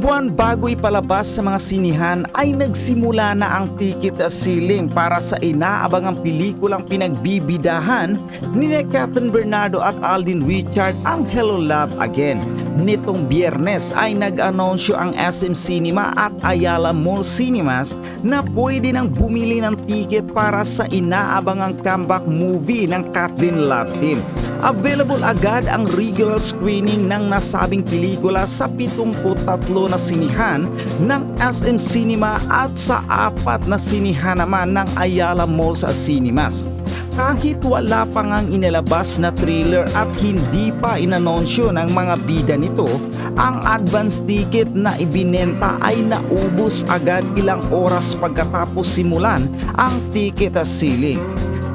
buwan bago ipalabas sa mga sinihan ay nagsimula na ang ticket selling para sa inaabangang pelikulang pinagbibidahan ni Catherine Bernardo at Alden Richard, ang Hello Love Again. Nitong Biyernes ay nag-anonsyo ang SM Cinema at Ayala Mall Cinemas na pwede nang bumili ng ticket para sa inaabangang comeback movie ng Catherine Love Team. Available agad ang regular screening ng nasabing pelikula sa 73 na sinihan ng SM Cinema at sa 4 na sinihan naman ng Ayala Malls Cinemas. Kahit wala pa ngang inilabas na trailer at hindi pa inanunsyo ng mga bida nito, ang advance ticket na ibinenta ay naubos agad ilang oras pagkatapos simulan ang ticket selling.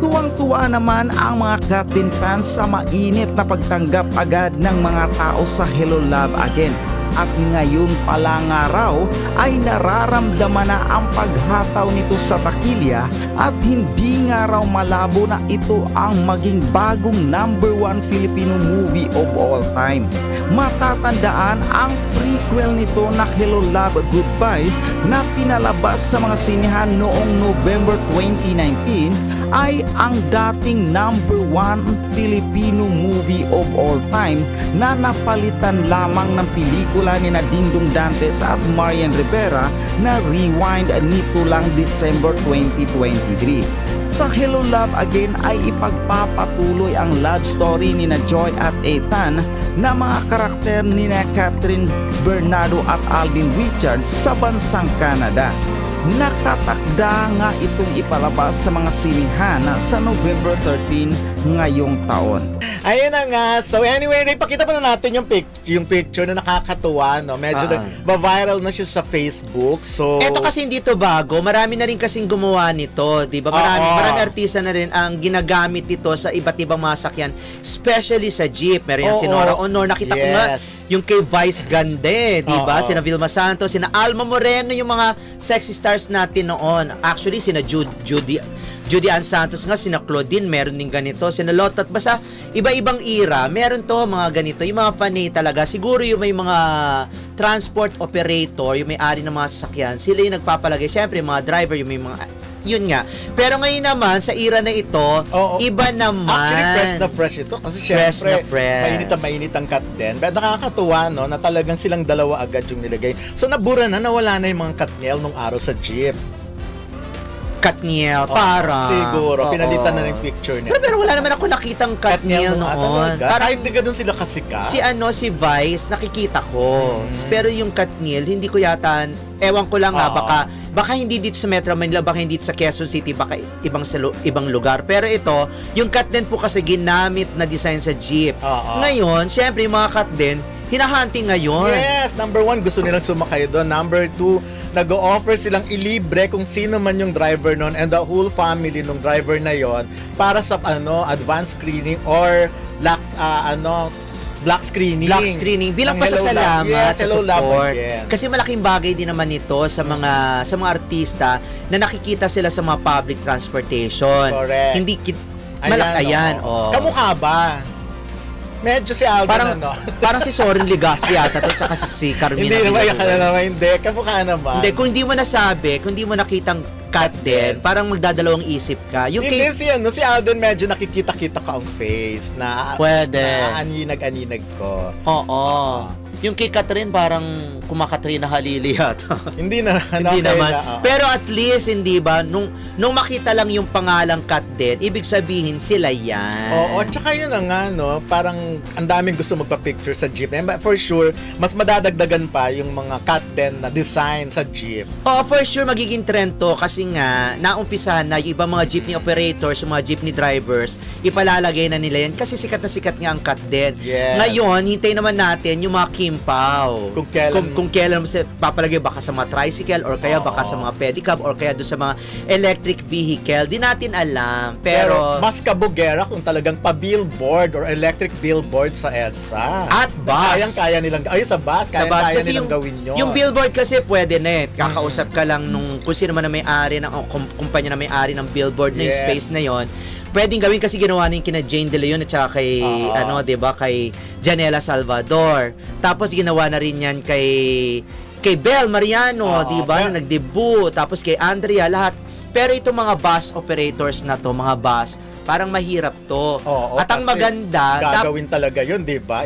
Tuwang-tuwa naman ang mga Catherine fans sa mainit na pagtanggap agad ng mga tao sa Hello Love Again. At ngayon pala nga raw ay nararamdaman na ang paghataw nito sa takilya at hindi nga raw malabo na ito ang maging bagong #1 Filipino movie of all time. Matatandaan ang prequel nito na Hello Love Goodbye na pinalabas sa mga sinihan noong November 2019 ay ang dating #1 Filipino movie of all time na napalitan lamang ng pelikula ni Dingdong Dantes at Marian Rivera na Rewind nito lang December 2023. Sa Hello Love Again ay ipagpapatuloy ang love story ni Joy at Ethan na mga karakter ni Catherine Bernardo at Alden Richards sa bansang Canada. Nakatakda nga itong ipalabas sa mga sinihan sa November 13 ngayong taon. Ayun na nga. So anyway, ipakita pa na natin yung picture na nakakatuwa, no? Medyo ba-viral na siya sa Facebook. So eto kasi hindi to bago. Marami na rin kasing gumawa nito, 'di ba? Marami artista na rin ang ginagamit ito sa iba't ibang mga sakyan, especially sa jeep. Meron yan si Nora Honor. Nakita ko nga yung kay Vice Gande, 'di ba? Sina Vilma Santos, sina Alma Moreno, yung mga sexy stars natin noon. Actually, sina Judy Ann Santos nga, sina Claudine, meron din ganito, sina Lotat, basta iba-ibang era, meron to mga ganito, yung mga fanay talaga, siguro yung may mga transport operator, yung may-ari ng mga sasakyan, sila yung nagpapalagay, syempre yung mga driver, yung may mga, yun nga. Pero ngayon naman, sa era na ito, iba naman. Actually, fresh ito, kasi syempre, mainit ang cut din. But nakakatuwa, no, na talagang silang dalawa agad yung nilagay. So, nabura na, nawala na yung mga Katniel nung araw sa jeep. Katniel, para. Siguro, pinalitan na ng picture niya. Pero wala naman ako nakitang Katniel noon. Para hindi ka doon sila kasika. Si Vice, nakikita ko. Pero yung Katniel, hindi ko yata, ewan ko lang baka hindi dito sa Metro Manila, baka hindi dito sa Quezon City, baka ibang lugar. Pero ito, yung Katniel po kasi ginamit na design sa jeep. Ngayon, syempre yung mga Katniel, hinahunting ngayon. Yes, #1 gusto nilang sumakay doon. #2, nag-o-offer silang ilibre kung sino man yung driver noon and the whole family ng driver na yon para sa advanced screening or black screening. Black screening bilang pasasalamat sa support. Kasi Kasi malaking bagay din naman ito sa mga artista na nakikita sila sa mga public transportation. Correct. Hindi ayan. Kamukha ba? Medyo si Alden parang si Soren Legaspi yata to, saka si Carmina. Hindi naman, hindi. Kamukha naman. Hindi, kung hindi mo nasabi, kung hindi mo nakitang cut din, parang magdadalawang isip ka. Yung hindi si Alden medyo nakikita-kita ka ang face na pwede. Na aninag-aninag ko. Oo. Yung kay Catherine parang kumakatrina Halili yata. Hindi na. Hindi naman. Pero at least, hindi ba, nung makita lang yung pangalang Kat din, ibig sabihin sila yan. Oo, tsaka yun na nga, no, parang ang daming gusto magpa-picture sa jeep. But for sure, mas madadagdagan pa yung mga Kat din na design sa jeep. Oo, for sure, magiging trend to kasi nga, naumpisahan na yung ibang mga jeepney operators, yung mga jeepney drivers, ipalalagay na nila yan kasi sikat na sikat nga ang Kat din. Yes. Ngayon, hintay naman natin yung mga Kimpaw. Kung kailan papalagay baka sa mga tricycle or kaya baka sa mga pedicab or kaya doon sa mga electric vehicle. Di natin alam. Pero mas kabugera kung talagang pa-billboard or electric billboard sa EDSA. At bus. Kaya nilang, sa bus, kaya nilang gawin yun. Yung billboard kasi pwede na kakausap ka lang nung kung sino man na may-ari ng kumpanya na may-ari ng billboard na yung space na yon. Pwedeng gawin kasi ginawa na yung kina Jane De Leon at saka kay, 'di ba, kay Janela Salvador. Tapos ginawa na rin yan kay kay Bel Mariano, Oo, di ba, pero- na nag-debut, tapos kay Andrea, lahat. Pero itong mga bus operators na to, mga bus, parang mahirap to. Oo, At ang kasi maganda, gagawin talaga yun, di ba?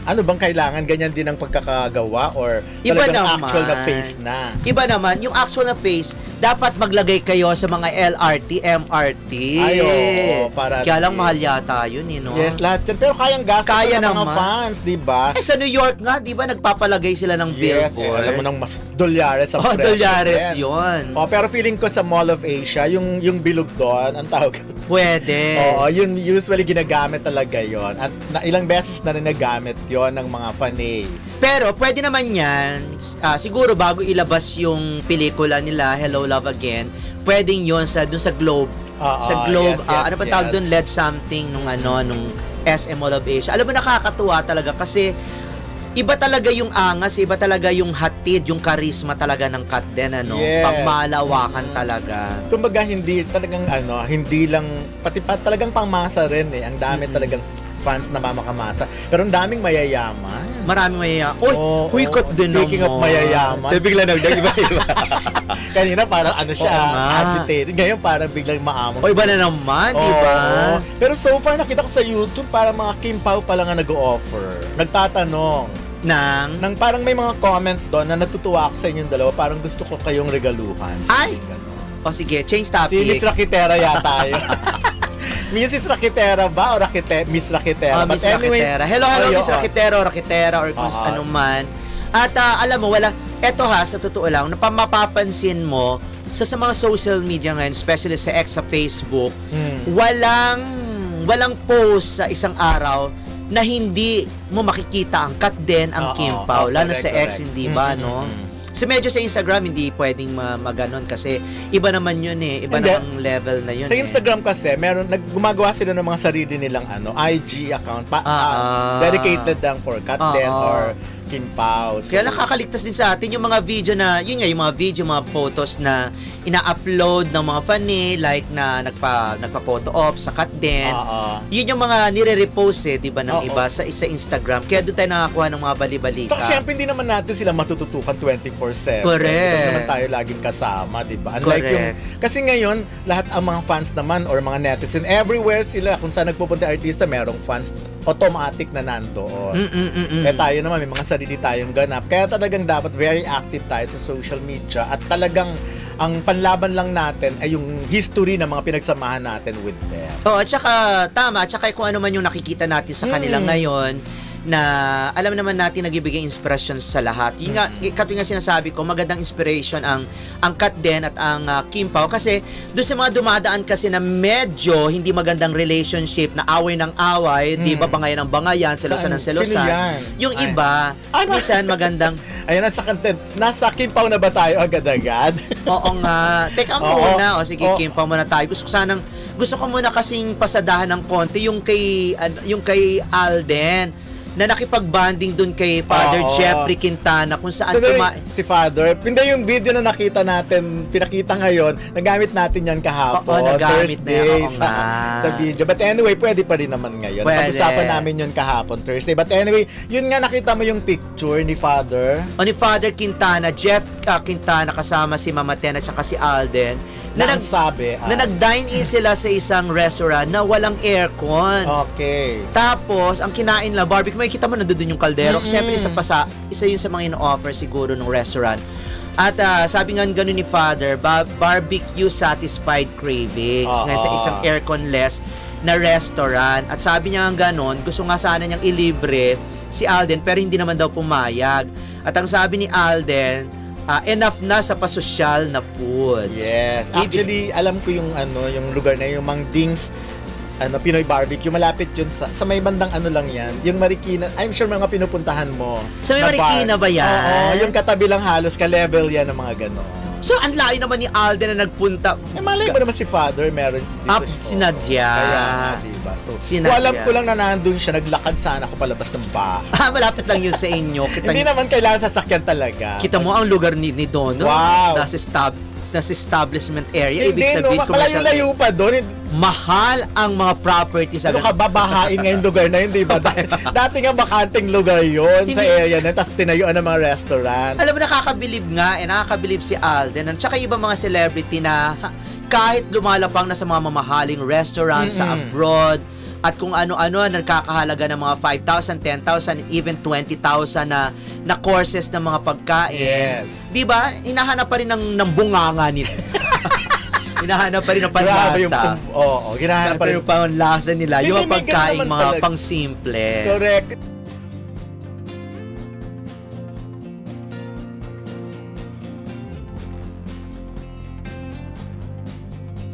Ano bang kailangan? Ganyan din ang pagkakagawa or Iba talagang naman. actual na face na? Iba naman, yung actual na face, dapat maglagay kayo sa mga LRT, MRT. Ay, oo, para Kaya lang at mahal least. yata yun, no? Yes, lahat yan. Pero kayang gastos Kaya ng mga naman. fans, di ba? Eh, sa New York nga, di ba, nagpapalagay sila ng Yes, billboard. alam mo nang mas dolyares ang Oh, presyo. dolyares din. yun. Oh, pero feeling ko sa Mall of Asia, yung bilog doon, ang tawag. Pwede. Oo, yun usually ginagamit talaga yon. At ilang beses na rin nagamit yon ng mga fanay. Pero pwede naman yan, siguro bago ilabas yung pelikula nila, Hello Love Again, pwedeng yon dun sa Globe. Oo, Sa Globe, yes, yes, ano pa tawag yes. dun, LED something nung SM Mall of Asia. Alam mo, nakakatuwa talaga kasi iba talaga yung angas, iba talaga yung hatid, yung karisma talaga ng Kat din, ano? Yes. Pangmalawakan talaga. Kumbaga hindi talagang hindi lang pati talagang pangmasa rin eh. Ang dami talagang fans na mamakamasa. Pero ang daming mayayaman. Marami maya. Uy, Oo, huikot din naman. speaking of mayayaman. Bigla iba. Kanina parang siya, Oo nga. agitated. Ngayon parang biglang maamong. O iba na naman, di ba? Oo. Pero so far nakita ko sa YouTube parang mga Kim Pao pa lang ang nag-o-offer. Nagtatanong. Nang parang may mga comment doon na natutuwa ako sa inyong dalawa, parang gusto ko kayong regaluhan. Ay! Ganun. O sige, change topic. Si Miss Rakitera yata yun. Mrs. Rakitera ba o Miss Rakitera? Miss Rakitera. Hello, Miss Rakitera or kung Oo. ano man. At alam mo, eto sa totoo lang, mapapansin mo, sa mga social media ngayon, especially sa X sa Facebook, walang post sa isang araw na hindi mo makikita ang Kat din, ang Oo, Kim Pao. Lalo correct, sa X, correct. hindi ba, no? So medyo sa Instagram hindi pwedeng maganon kasi iba naman yun eh. Iba Hindi. namang level na yun Sa Instagram kasi, gumagawa sila ng mga sarili nilang IG account dedicated lang for Kat din or Kim Pao. So, Kaya nakakaligtas din sa atin yung mga video na, yun nga, yung mga video, mga photos na ina-upload ng mga fanny, like na nagpa-photo op sa Kat din. Yun yung mga nire-repost di ba, ng iba sa Instagram. Kaya doon tayo nakakuha ng mga bali-balita. So, syempre, hindi naman natin sila matututukan 24/7. Correct. Hindi naman tayo laging kasama, di ba? Unlike Correct. kasi ngayon, lahat ang mga fans naman or mga netizen, everywhere sila, kung saan nagpupunta artista, merong fans automatic na nandoon. Eh tayo naman, may mga sarili tayong ganap. Kaya talagang dapat very active tayo sa social media at talagang ang panlaban lang natin ay yung history ng mga pinagsamahan natin with them. At saka, tama, at saka kung ano man yung nakikita natin sa kanila ngayon, na alam naman natin nagbibigay inspiration sa lahat. Yun nga, katulad nga sinasabi ko, magandang inspiration ang Kat din at ang Kim Pao kasi doon sa mga dumadaan kasi na medyo hindi magandang relationship na away ng away, di ba, bangayan ng bangayan, selosan ng Saan? selosan. Sino yan? Yung iba, minsan magandang Ayan, nasa Kim Pao na ba tayo agad-agad? oo nga. Teka Oo. muna. O sige, Kim Pao muna tayo. Gusto ko muna kasing pasadahan ng konti yung kay Alden na nakipag-banding dun kay Father Oo. Jeffrey Quintana kung saan Si Father, hindi yung video na pinakita ngayon, nagamit natin yan kahapon, Oo, nagamit na yan. Thursday, Oo nga. sa video. But anyway, pwede pa rin naman ngayon. Pwede. Pag-usapan namin yun kahapon, Thursday. But anyway, yun nga, nakita mo yung picture ni Father. o ni Father Quintana, Jeff Quintana kasama si Mama Ten at saka si Alden Na ang sabi, na nag-dine-in sila sa isang restaurant na walang aircon. okay. Tapos, ang kinain lang, barbecue, makikita mo nandun yung kaldero. Siyempre, isa yun sa mga ino-offer siguro ng restaurant. At sabi nga ganun ni Father, barbecue satisfied cravings. Ngayon sa isang aircon-less na restaurant. At sabi niya nga ganun, gusto nga sana niyang ilibre si Alden, pero hindi naman daw pumayag. At ang sabi ni Alden, enough na sa pasosyal na food. Yes. Actually, alam ko yung lugar na yung Mang Dings Pinoy Barbecue. Malapit yun sa may bandang lang yan. Yung Marikina, I'm sure mga pinupuntahan mo. Sa may na Marikina bar. ba yan? Oo, yung katabi lang halos, ka-level yan ng mga gano'n. So, ang layo naman ni Alden na nagpunta. Malay mo naman si Father, meron dito sinadya. Kaya nga, diba? So, Sinadya. kung alam ko lang na nandun siya, naglakad sana ako palabas ng bahay. Malapit lang yun sa inyo. Hindi naman kailangan sasakyan talaga. Kita mo ang lugar ni Dono. Wow. Nasa business establishment area. Hindi, Ibig sabihin, commercial malayo-layo pa doon. mahal ang mga properties. Ano ka, babahain ngayong lugar na yun, di ba? Dati nga bakanting lugar yun sa Hindi. area na, tapos tinayuan ng mga restaurant. Alam mo, nakakabilib nga, nakakabilib si Alden. At saka ibang mga celebrity na kahit lumalapang na sa mga mamahaling restaurants sa abroad, at kung ano-ano, nagkakahalaga ng mga 5,000, 10,000, even 20,000 na courses ng mga pagkain. Yes. Di ba? Hinahanap pa rin ng bunganga nila. Hinahanap pa rin ng Grabe yung, panlasa. oo, ginahanap pa rin. Yung panlasa nila. Yung Hindi, may pagkain, ganun naman mga talaga. pang simple. Correct.